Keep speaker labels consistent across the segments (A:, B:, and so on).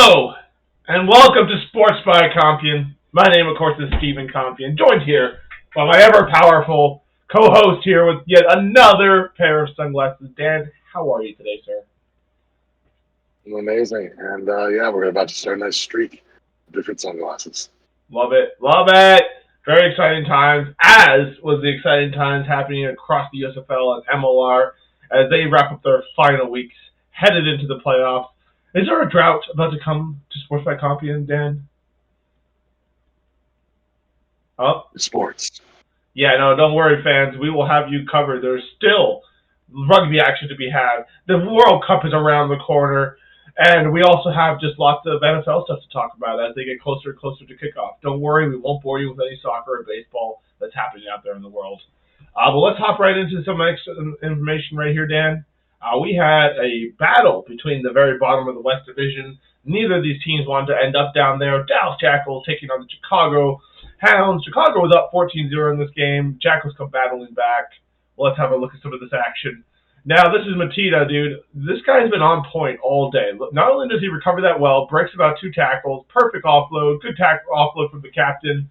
A: Hello, and welcome to Sports by Compian. My name, of course, is Stephen Compian, joined here by my ever-powerful co-host here with yet another pair of sunglasses. Dan, how are you today, sir?
B: I'm amazing. And, we're about to start a nice streak of different sunglasses.
A: Love it. Love it. Very exciting times, as was the exciting times happening across the USFL and MLR as they wrap up their final weeks, headed into the playoffs. Is there a drought about to come to Sports by Compian, Dan? Oh,
B: Sports.
A: Yeah, no, don't worry, fans. We will have you covered. There's still rugby action to be had. The World Cup is around the corner, and we also have just lots of NFL stuff to talk about as they get closer and closer to kickoff. Don't worry, we won't bore you with any soccer or baseball that's happening out there in the world. But let's hop right into some extra information right here, Dan. We had a battle between the very bottom of the West Division. Neither of these teams wanted to end up down there. Dallas Jackals taking on the Chicago Hounds. Chicago was up 14-0 in this game. Jackals come battling back. Well, let's have a look at some of this action. Now, this is Matita, dude. This guy's been on point all day. Not only does he recover that well, breaks about 2 tackles, perfect offload, good tackle offload from the captain,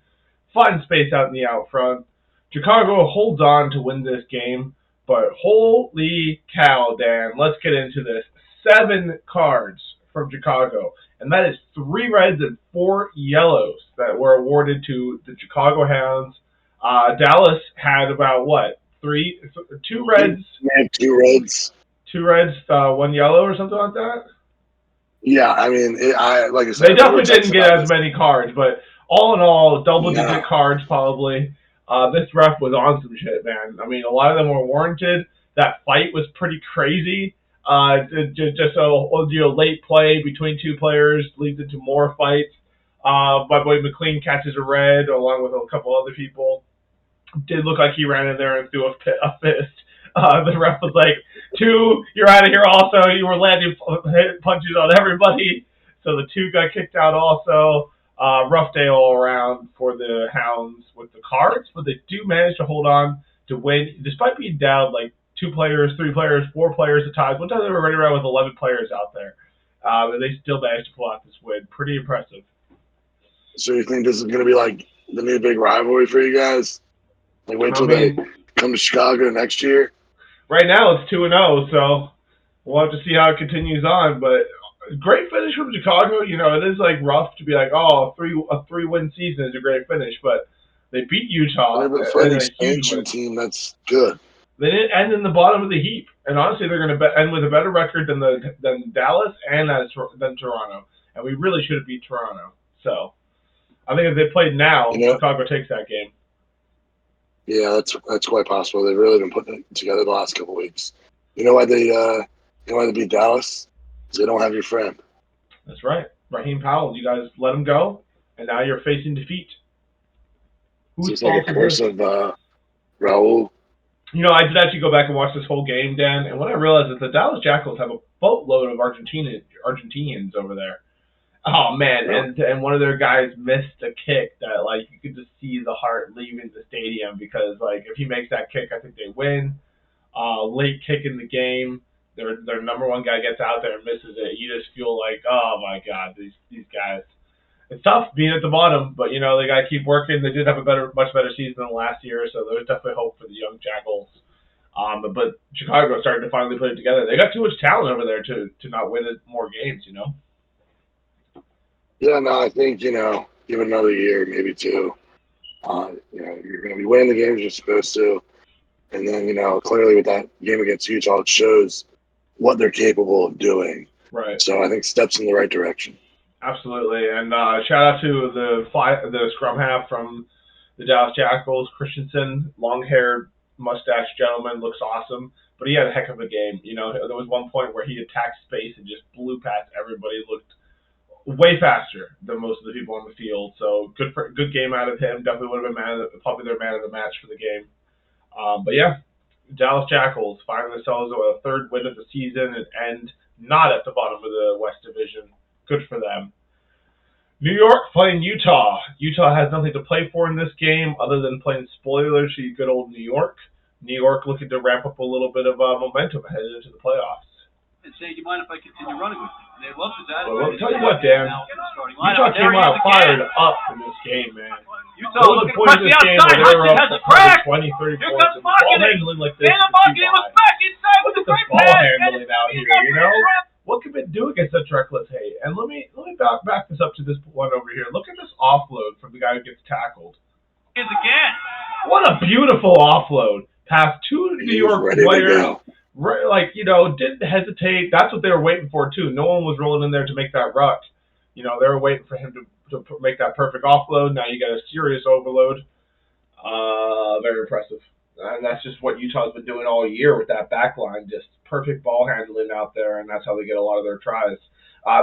A: finds space out in the out front. Chicago holds on to win this game. But holy cow, Dan, let's get into this. 7 cards from Chicago, and that is 3 reds and 4 yellows that were awarded to the Chicago Hounds. Dallas had about, 2 reds?
B: Yeah, 2 reds.
A: 2 reds, 1 yellow or something like that?
B: Yeah, I mean, like I said,
A: they definitely didn't get as many cards, but all in all, double-digit cards probably. This ref was on some shit, man. I mean, a lot of them were warranted. That fight was pretty crazy. Just a late play between 2 players leads into more fights. My boy McLean catches a red along with a couple other people. Did look like he ran in there and threw a fist. The ref was like, 2, you're out of here also. You were landing punches on everybody. So the 2 got kicked out also. Rough day all around for the Hounds with the cards, but they do manage to hold on to win, despite being down like 2 players, 3 players, 4 players at times. One time they were running around with 11 players out there, and they still managed to pull out this win. Pretty impressive.
B: So you think this is going to be like the new big rivalry for you guys? Like wait till they come to Chicago next year?
A: Right now it's 2-0, so we'll have to see how it continues on, but great finish from Chicago. You know, it is like rough to be like, a 3-win season is a great finish, but they beat Utah.
B: For an expansion team, that's good.
A: They didn't end in the bottom of the heap, and honestly, they're going to end with a better record than Dallas and than Toronto. And we really should have beat Toronto. So I think if they played now, Chicago takes that game.
B: Yeah, that's quite possible. They've really been putting it together the last couple of weeks. You know why they beat Dallas? They don't have your friend.
A: That's right. Raheem Powell, you guys let him go, and now you're facing defeat.
B: It's like a curse of Raul.
A: You know, I did actually go back and watch this whole game, Dan, and what I realized is the Dallas Jackals have a boatload of Argentinians over there. Oh, man, yeah. And one of their guys missed a kick that, like, you could just see the heart leaving the stadium because, like, if he makes that kick, I think they win. Late kick in the game. Their number 1 guy gets out there and misses it. You just feel like, oh my God, these guys. It's tough being at the bottom, but you know they got to keep working. They did have a much better season than last year, so there's definitely hope for the young Jackals. But Chicago started to finally put it together. They got too much talent over there to not win more games, you know.
B: Yeah, no, I think give it another year, maybe 2. You're going to be winning the games you're supposed to, and then clearly with that game against Utah, it shows what they're capable of doing.
A: Right.
B: So I think steps in the right direction.
A: Absolutely. And shout out to the scrum half from the Dallas Jackals, Christensen, long-haired, mustache gentleman, looks awesome. But he had a heck of a game. You know, there was one point where he attacked space and just blew past everybody. Looked way faster than most of the people on the field. So good game out of him. Definitely would have been probably their man of the match for the game. But yeah, Dallas Jackals finding themselves with a 3rd win of the season and not at the bottom of the West Division. Good for them. New York playing Utah. Utah has nothing to play for in this game other than playing spoilers to good old New York. New York looking to ramp up a little bit of momentum headed into the playoffs.
C: Say, do you mind if I continue running with you?
A: Well, I'll tell you what, Dan. Utah came out fired up in this game, man. There was a point in this game where they were up probably 20, 30 points. And ball handling like this. Look at the ball handling out here, you know? What can we do against such reckless hate? And let me back this up to this one over here. Look at this offload from the guy who gets tackled. What a beautiful offload. Past two New York players. Right, like, you know, didn't hesitate. That's what they were waiting for, too. No one was rolling in there to make that rush. You know, they were waiting for him to make that perfect offload. Now you got a serious overload. Very impressive. And that's just what Utah's been doing all year with that back line. Just perfect ball handling out there, and that's how they get a lot of their tries.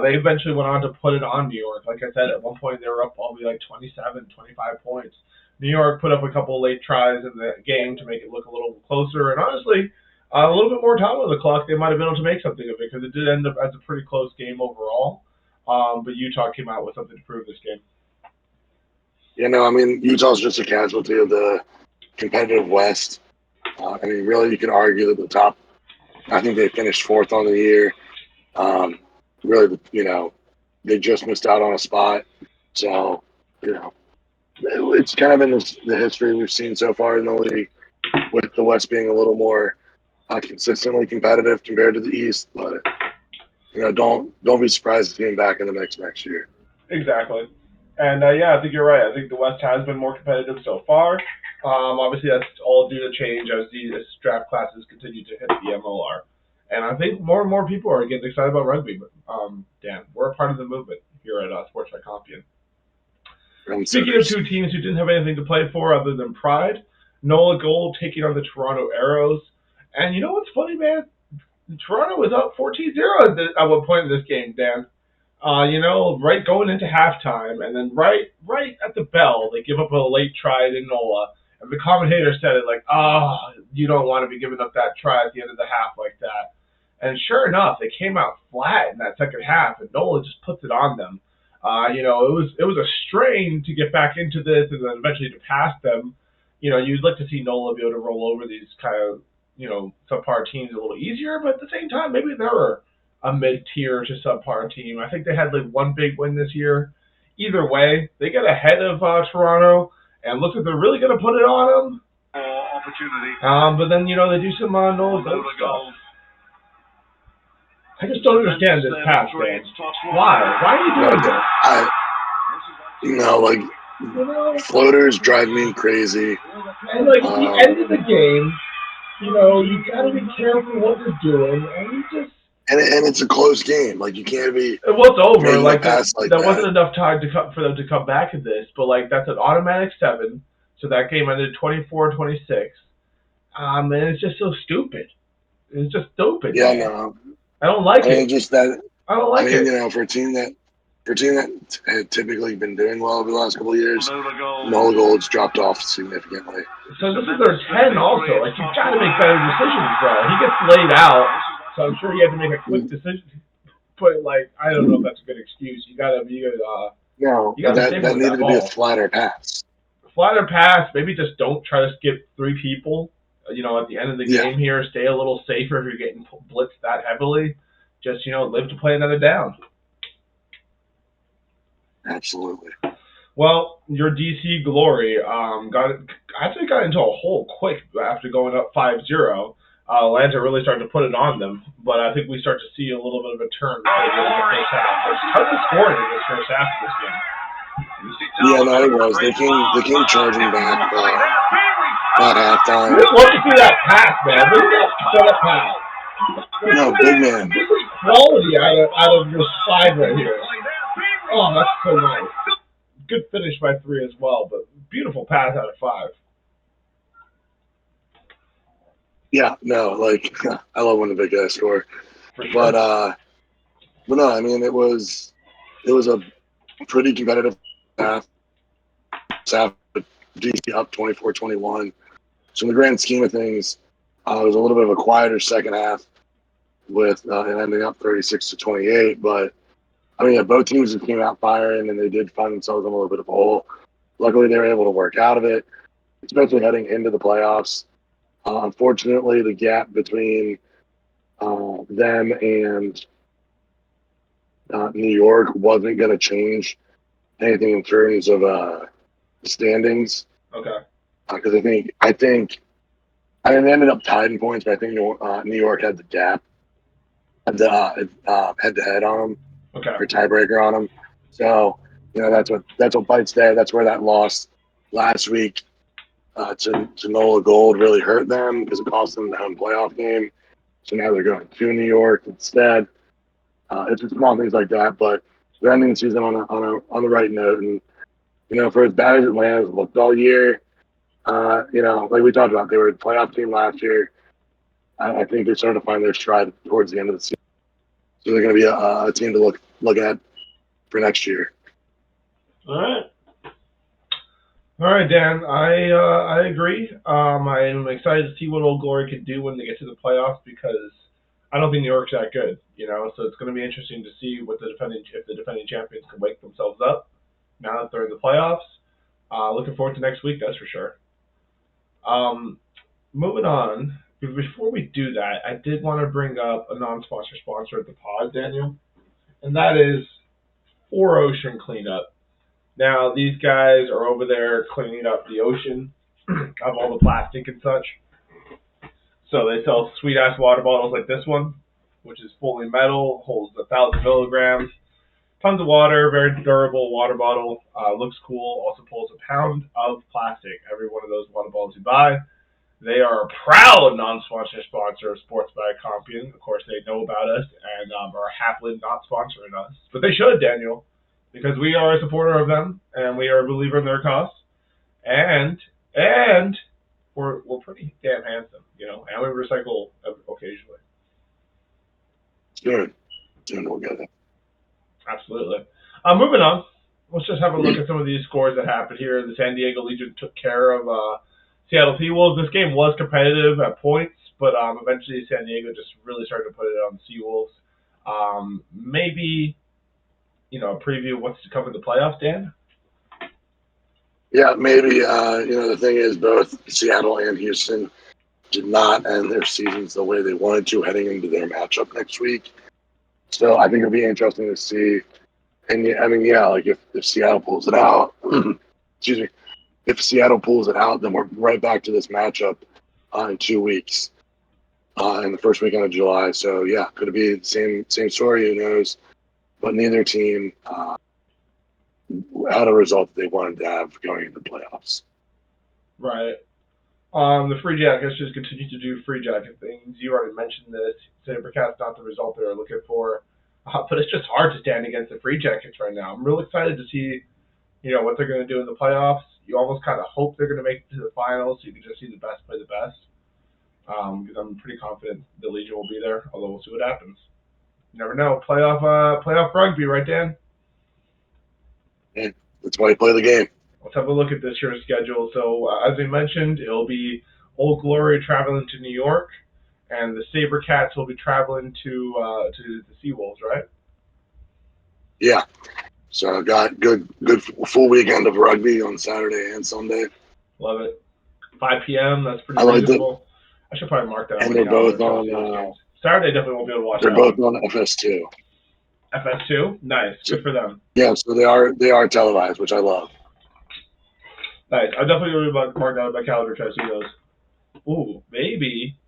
A: They eventually went on to put it on New York. Like I said, at one point they were up probably like 27, 25 points. New York put up a couple of late tries in the game to make it look a little closer. And honestly, a little bit more time on the clock, they might have been able to make something of it because it did end up as a pretty close game overall. But Utah came out with something to prove this game.
B: You know, I mean, Utah's just a casualty of the competitive West. I mean, really, you could argue that the top, I think they finished fourth on the year. Really, you know, they just missed out on a spot. So, you know, it's kind of been the history we've seen so far in the league, with the West being a little more consistently competitive compared to the East, but you know, don't be surprised if getting back in the mix next year.
A: Exactly, and yeah, I think you're right. I think the West has been more competitive so far. Obviously, that's all due to change as these draft classes continue to hit the MLR, and I think more and more people are getting excited about rugby. But Dan, we're a part of the movement here at Sports by Compian. Speaking of two teams who didn't have anything to play for other than pride, NOLA Gold taking on the Toronto Arrows. And you know what's funny, man? Toronto was up 14-0 at one point in this game, Dan. You know, right going into halftime, and then right at the bell, they give up a late try to NOLA. And the commentator said it like, you don't want to be giving up that try at the end of the half like that. And sure enough, they came out flat in that second half, and NOLA just puts it on them. You know, it was a strain to get back into this and then eventually to pass them. You know, you'd like to see NOLA be able to roll over these kind of, you know, subpar teams a little easier, but at the same time, maybe they were a mid-tier to subpar team. I think they had like one big win this year. Either way, they get ahead of Toronto, and looks like they're really going to put it on them.
C: Opportunity.
A: But then, you know, they do some NOLA Gold stuff. I just don't understand this pass, Dan. Why? Why are you doing this?
B: You know, like, floaters drive me crazy.
A: And, like, at the end of the game, you know, you got to be careful what you're doing, and you just...
B: And it's a close game. Like, you can't be...
A: Well, it's over. Like,
B: there
A: wasn't enough time for them to come back in this, but, like, that's an automatic 7, so that game ended 24-26. And it's just so stupid. It's just stupid.
B: Yeah,
A: man.
B: no.
A: I don't like it.
B: Just that.
A: I don't like it.
B: You know, for a team that had typically been doing well over the last couple of years, NOLA Gold's dropped off significantly.
A: So this is their 10 also. Like, you've got to make better decisions, bro. He gets laid out, so I'm sure he had to make a quick decision. But, like, I don't know if that's a good excuse. You gotta
B: no, that needed to be a flatter pass.
A: Flatter pass. Maybe just don't try to skip 3 people. You know, at the end of the game here, stay a little safer if you're getting blitzed that heavily. Just, you know, live to play another down.
B: Absolutely.
A: Well, your DC Glory got into a hole quick after going up 5-0. Atlanta really started to put it on them, but I think we start to see a little bit of a turn in the first half. There's tons of scoring in this first half of this game.
B: Yeah, no, it was. They came charging back at halftime.
A: I'd love to see that pass, man. Look at that setup pass.
B: No, big man.
A: This is quality out of your side right here. Oh, that's so nice. Good finish by 3 as well, but beautiful pass out of 5.
B: Yeah, no, like, I love when the big guys score.
A: For sure.
B: But no, I mean, it was a pretty competitive half. DC up 24-21. So in the grand scheme of things, it was a little bit of a quieter second half with it ending up 36-28. But I mean, both teams came out firing, and they did find themselves in a little bit of a hole. Luckily, they were able to work out of it, especially heading into the playoffs. Unfortunately, the gap between them and New York wasn't going to change anything in terms of standings.
A: Okay.
B: Because I think they ended up tied in points, but I think New York had the gap, had the head-to-head on them,
A: Okay.
B: or tiebreaker on them. So that's what bites there. That's where that loss last week to NOLA Gold really hurt them because it cost them the home playoff game. So now they're going to New York instead. It's just small things like that, but they're ending the season on the right note. And for as bad as Atlanta's looked all year, like we talked about, they were a playoff team last year. I think they started to find their stride towards the end of the season. So they're going to be a team to look at for next year.
A: All right, Dan. I agree. I'm excited to see what Old Glory can do when they get to the playoffs because I don't think New York's that good, So it's going to be interesting to see if the defending champions can wake themselves up now that they're in the playoffs. Looking forward to next week, that's for sure. Moving on. Before we do that, I did want to bring up a non-sponsor sponsor of the pod, Daniel, and that is 4Ocean Cleanup. Now, these guys are over there cleaning up the ocean of all the plastic and such. So they sell sweet-ass water bottles like this one, which is fully metal, holds 1,000 milligrams, tons of water, very durable water bottle, looks cool, also pulls a pound of plastic every one of those water bottles you buy. They are a proud non-sponsor sponsor of Sports by Compian. Of course, they know about us and are happily not sponsoring us. But they should, Daniel, because we are a supporter of them, and we are a believer in their cause. And we're pretty damn handsome, and we recycle occasionally.
B: Good. Soon we'll get it.
A: Absolutely. Moving on. Let's just have a look at some of these scores that happened here. The San Diego Legion took care of Seattle Seawolves. This game was competitive at points, but eventually San Diego just really started to put it on the Seawolves. Maybe, a preview of what's to come in the playoffs, Dan?
B: Yeah, maybe. The thing is, both Seattle and Houston did not end their seasons the way they wanted to heading into their matchup next week. So I think it'll be interesting to see. And like if Seattle pulls it out, excuse me, if Seattle pulls it out, then we're right back to this matchup in 2 weeks, in the first weekend of July. So yeah, could it be the same story? Who knows? But neither team had a result they wanted to have going into the playoffs.
A: Right. The Free Jackets just continue to do Free Jacket things. You already mentioned this. Sabercats not the result they were looking for. But it's just hard to stand against the Free Jackets right now. I'm real excited to see, what they're going to do in the playoffs. You almost kind of hope they're going to make it to the finals so you can just see the best play the best. Because I'm pretty confident the Legion will be there, although we'll see what happens. You never know. Playoff rugby, right, Dan?
B: Yeah, that's why you play the game.
A: Let's have a look at this year's schedule. So, as we mentioned, it'll be Old Glory traveling to New York, and the Sabercats will be traveling to the Seawolves, right?
B: Yeah. So I got good full weekend of rugby on Saturday and Sunday.
A: Love it. 5 p.m. That's pretty reasonable. I should probably mark that on
B: and
A: my
B: they're both
A: calendar.
B: on.
A: Saturday definitely won't be able to watch.
B: They're both on FS2.
A: FS2, nice, good for them.
B: Yeah, so they are televised, which I love.
A: Nice. I'm definitely going to mark that on my calendar to see those. Ooh, maybe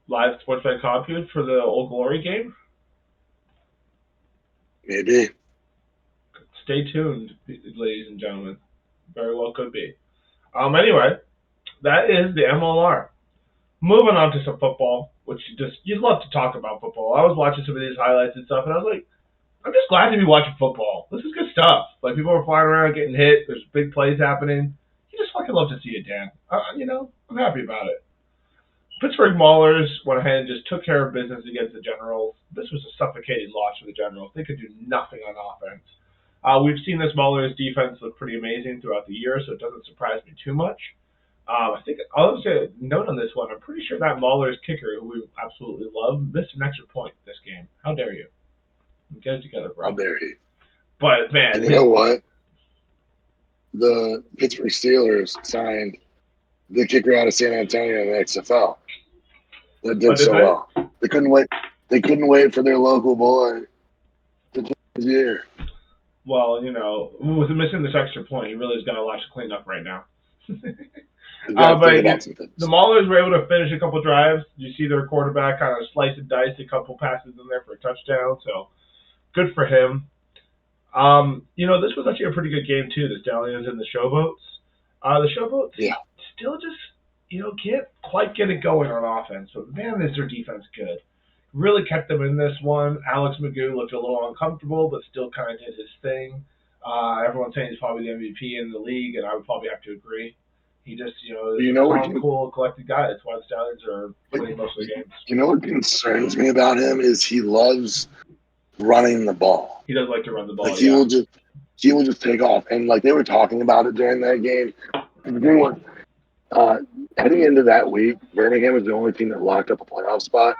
A: live Sports by Compian for the Old Glory game.
B: Maybe.
A: Stay tuned, ladies and gentlemen. Very well could be. Anyway, that is the MLR. Moving on to some football, which you'd love to talk about football. I was watching some of these highlights and stuff, and I was like, I'm just glad to be watching football. This is good stuff. Like, people are flying around, getting hit. There's big plays happening. You just fucking love to see it, Dan. I'm happy about it. Pittsburgh Maulers went ahead and just took care of business against the Generals. This was a suffocating loss for the Generals. They could do nothing on offense. We've seen this Maulers defense look pretty amazing throughout the year, so it doesn't surprise me too much. I think I'll say a note on this one. I'm pretty sure that Maulers kicker, who we absolutely love, missed an extra point this game. How dare you? Get it together, bro.
B: How dare you?
A: But, man.
B: And you know what? The Pittsburgh Steelers signed the kicker out of San Antonio in the XFL. That did so well. They couldn't wait. They couldn't wait for their local boy to year.
A: Well, with missing this extra point, he really has got a lot to clean up right now.
B: You got to
A: But
B: think about some things.
A: the Maulers were able to finish a couple drives. You see their quarterback kind of slice and dice a couple passes in there for a touchdown, so good for him. This was actually a pretty good game, too, the Stallions and the Showboats. The Showboats still just, can't quite get it going on offense, but man, is their defense good. Really kept them in this one. Alex Magoo looked a little uncomfortable, but still kind of did his thing. Everyone's saying he's probably the MVP in the league, and I would probably have to agree. He just, is a calm, cool, collected guy. That's why the Stallions are winning most of the games.
B: You know what concerns me about him is he loves running the ball.
A: He does like to run the ball.
B: Like he will just take off, and like they were talking about it during that game. The thing was, heading into that week, Birmingham was the only team that locked up a playoff spot.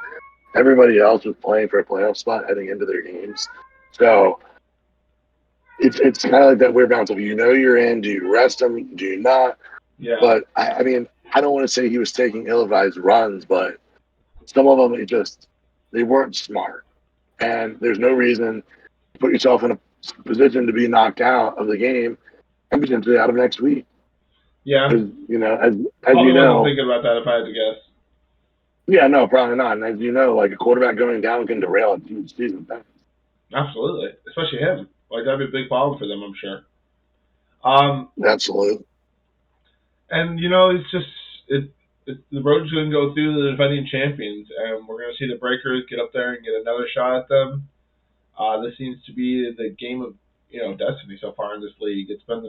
B: Everybody else was playing for a playoff spot heading into their games. So it's kind of like that weird balance of you're in. Do you rest him? Do you not?
A: Yeah.
B: But I mean, I don't want to say he was taking ill-advised runs, but some of them they weren't smart. And there's no reason to put yourself in a position to be knocked out of the game and potentially out of next week.
A: Yeah.
B: As you know,
A: wasn't thinking about that if I had to guess.
B: Yeah, no, probably not. And as you know, like a quarterback going down can derail a team's season.
A: Absolutely, especially him. Like that'd be a big problem for them, I'm sure.
B: Absolutely.
A: And it's just the road's going to go through the defending champions, and we're going to see the Breakers get up there and get another shot at them. This seems to be the game of destiny so far in this league. It's been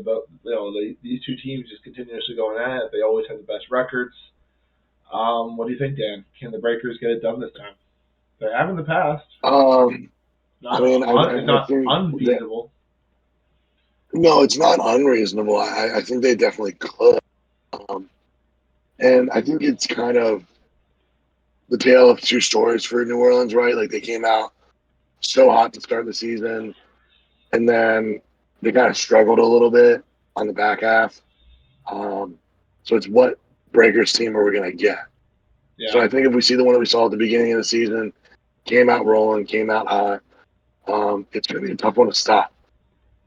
A: these two teams just continuously going at it. They always have the best records. What do you think, Dan? Can the Breakers get it done this time? They have in the past.
B: I think
A: unbeatable.
B: No, it's not unreasonable. I think they definitely could. And I think it's kind of the tale of two stories for New Orleans, right? Like they came out so hot to start the season, and then they kind of struggled a little bit on the back half. So it's what Breakers team are we going to get? Yeah. So I think if we see the one that we saw at the beginning of the season, came out rolling, came out hot, it's going to be a tough one to stop.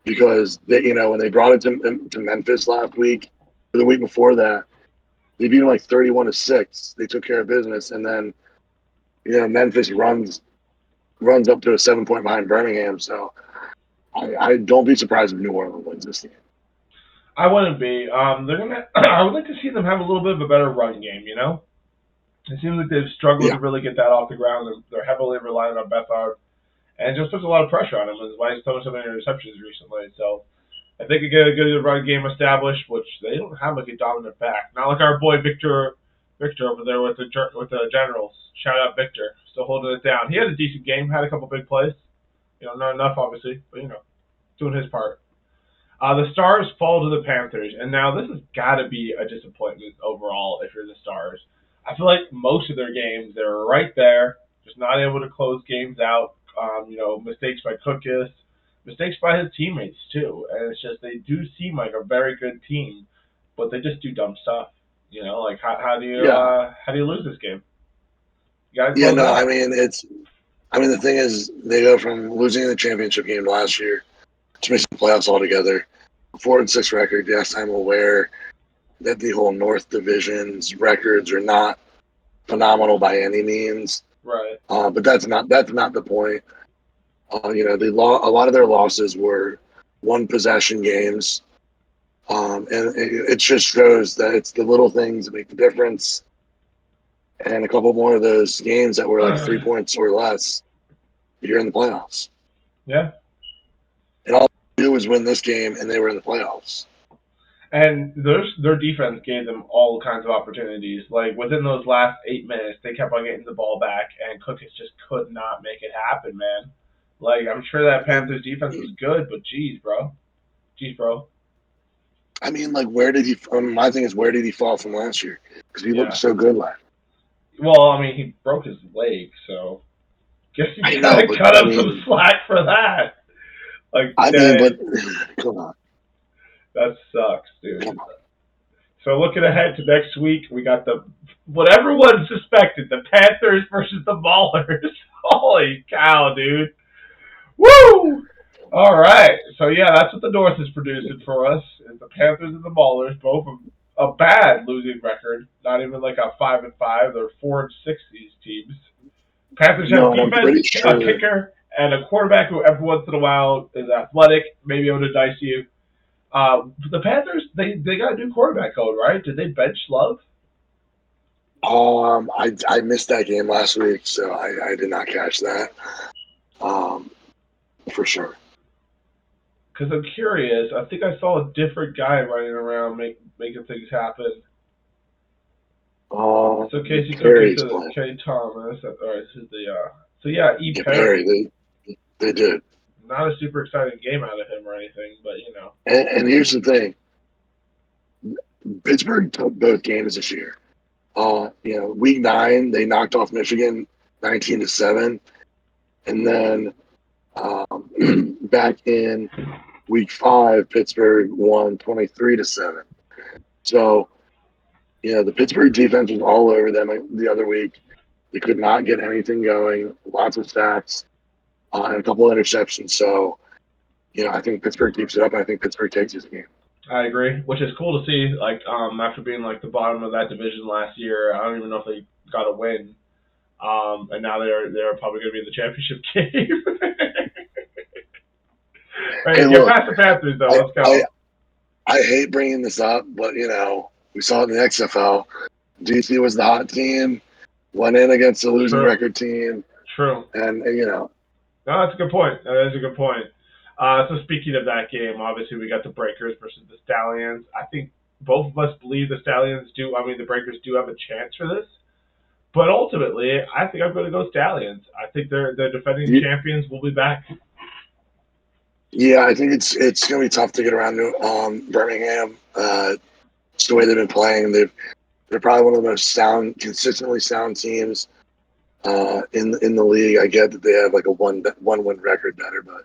B: Because when they brought it to Memphis last week, or the week before that, they beat them like 31-6. They took care of business, and then Memphis runs up to a 7-point behind Birmingham. So I don't be surprised if New Orleans wins this game.
A: I wouldn't be. They're gonna. I would like to see them have a little bit of a better run game. It seems like they've struggled to really get that off the ground. They're heavily relying on Bethard. And it just puts a lot of pressure on him. That's why he's throwing so many interceptions recently. So I think they get a good run game established, which they don't have like a dominant back. Not like our boy Victor over there with the Generals. Shout out Victor, still holding it down. He had a decent game, had a couple big plays. Not enough obviously, but doing his part. The Stars fall to the Panthers, and now this has got to be a disappointment overall if you're the Stars. I feel like most of their games they're right there, just not able to close games out. Mistakes by Cookus, mistakes by his teammates too, and it's just they do seem like a very good team, but they just do dumb stuff. Like how do you lose this game?
B: The thing is they go from losing the championship game last year to missing the playoffs altogether. 4-6 record. Yes, I'm aware that the whole North Division's records are not phenomenal by any means.
A: Right.
B: But that's not the point. A lot of their losses were one possession games. And it just shows that it's the little things that make the difference. And a couple more of those games that were like 3 points or less, you're in the playoffs.
A: Yeah.
B: And all they do was win this game, and they were in the playoffs.
A: And their defense gave them all kinds of opportunities. Like, within those last 8 minutes, they kept on getting the ball back, and Cookus just could not make it happen, man. Like, I'm sure that Panthers defense was good, but geez, bro.
B: I mean, like, where did he fall from last year? Because he looked so good last year.
A: Well, I mean, he broke his leg, so guess you gotta cut him some slack for that. Like,
B: come on.
A: That sucks, dude. So looking ahead to next week, we got what everyone suspected, the Panthers versus the Maulers. Holy cow, dude. Woo! All right. So yeah, that's what the North is producing for us. Is the Panthers and the Maulers, both a bad losing record. Not even like a 5-5. They're 4-6. These teams. Panthers have
B: No, and I'm
A: defense,
B: pretty
A: a
B: sure.
A: kicker, and a quarterback who every once in a while is athletic, maybe able to dice you. The Panthers, they got a new quarterback code, right? Did they bench Love?
B: I missed that game last week, so I did not catch that. For sure.
A: Because I'm curious. I think I saw a different guy running around making things happen. So Casey Cook
B: Perry's
A: into
B: playing.
A: Kenny Thomas. All right, this is the so yeah, E.
B: Yeah,
A: Perry.
B: Perry. They did.
A: Not a super exciting game out of him or anything, but you know.
B: And here's the thing: Pittsburgh took both games this year. Week 9 they knocked off Michigan 19-7, and then back in week 5, Pittsburgh won 23-7. So, the Pittsburgh defense was all over them the other week. They could not get anything going. Lots of sacks and a couple of interceptions. So, I think Pittsburgh keeps it up. And I think Pittsburgh takes this game.
A: I agree, which is cool to see. Like, after being like the bottom of that division last year, I don't even know if they got a win. And now they're probably going to be in the championship game. Right,
B: Hey,
A: get
B: look,
A: past the Panthers though. Let's go.
B: I hate bringing this up, but we saw it in the XFL. DC was the hot team, went in against the losing record team.
A: True.
B: And
A: No, that's a good point. That is a good point. So speaking of that game, obviously we got the Breakers versus the Stallions. I think both of us believe the the Breakers do have a chance for this. But ultimately, I think I'm going to go Stallions. I think they're defending champions will be back.
B: Yeah, I think it's going to be tough to get around to Birmingham. It's the way they've been playing. They're probably one of the most consistently sound teams in the league. I get that they have like a one win record better, but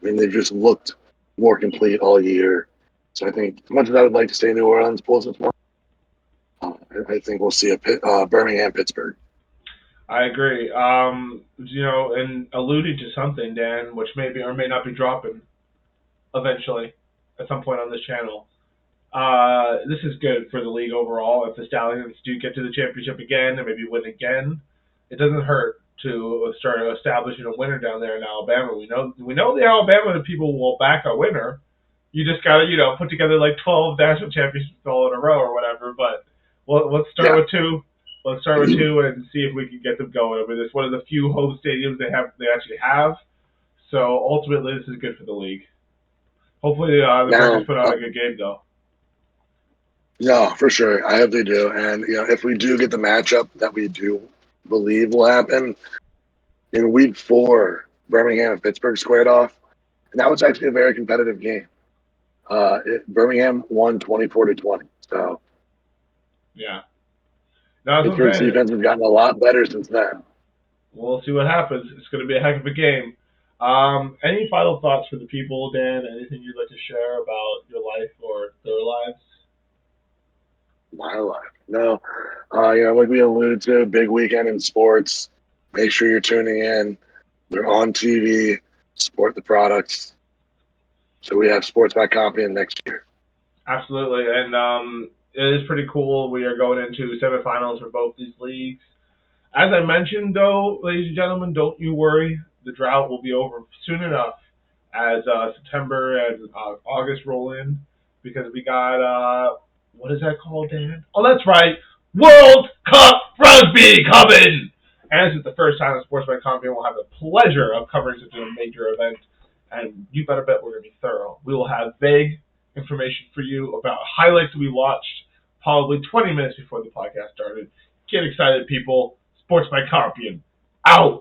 B: they've just looked more complete all year. So I think as much as I would like to stay in New Orleans, Bulls tomorrow, I think we'll see a Birmingham Pittsburgh.
A: I agree. And alluding to something, Dan, which may be or may not be dropping eventually at some point on this channel. This is good for the league overall. If the Stallions do get to the championship again and maybe win again, it doesn't hurt to start establishing a winner down there in Alabama. We know the Alabama people will back a winner. You just gotta put together like 12 national championships all in a row or whatever. But let's start with 2. Let's start with 2 and see if we can get them going. It's one of the few home stadiums they actually have. So ultimately, this is good for the league. Hopefully, the Breakers put out a good game though.
B: No, for sure. I hope they do. And, if we do get the matchup that we do believe will happen, in week 4, Birmingham and Pittsburgh squared off. And that was actually a very competitive game. Birmingham won 24-20. So,
A: yeah.
B: Pittsburgh's defense has gotten a lot better since then.
A: We'll see what happens. It's going to be a heck of a game. Any final thoughts for the people, Dan? Anything you'd like to share about your life or their lives?
B: My life. No. Like we alluded to, big weekend in sports. Make sure you're tuning in. They're on TV. Support the products. So we have Sports by Compian next year.
A: Absolutely. And it is pretty cool. We are going into semifinals for both these leagues. As I mentioned, though, ladies and gentlemen, don't you worry. The drought will be over soon enough as September and August roll in because we got, what is that called, Dan? Oh, that's right. World Cup Rugby coming! And this is the first time that Sports by Compian will have the pleasure of covering such a major event. And you better bet we're going to be thorough. We will have vague information for you about highlights we watched probably 20 minutes before the podcast started. Get excited, people. Sports by Compian. Out!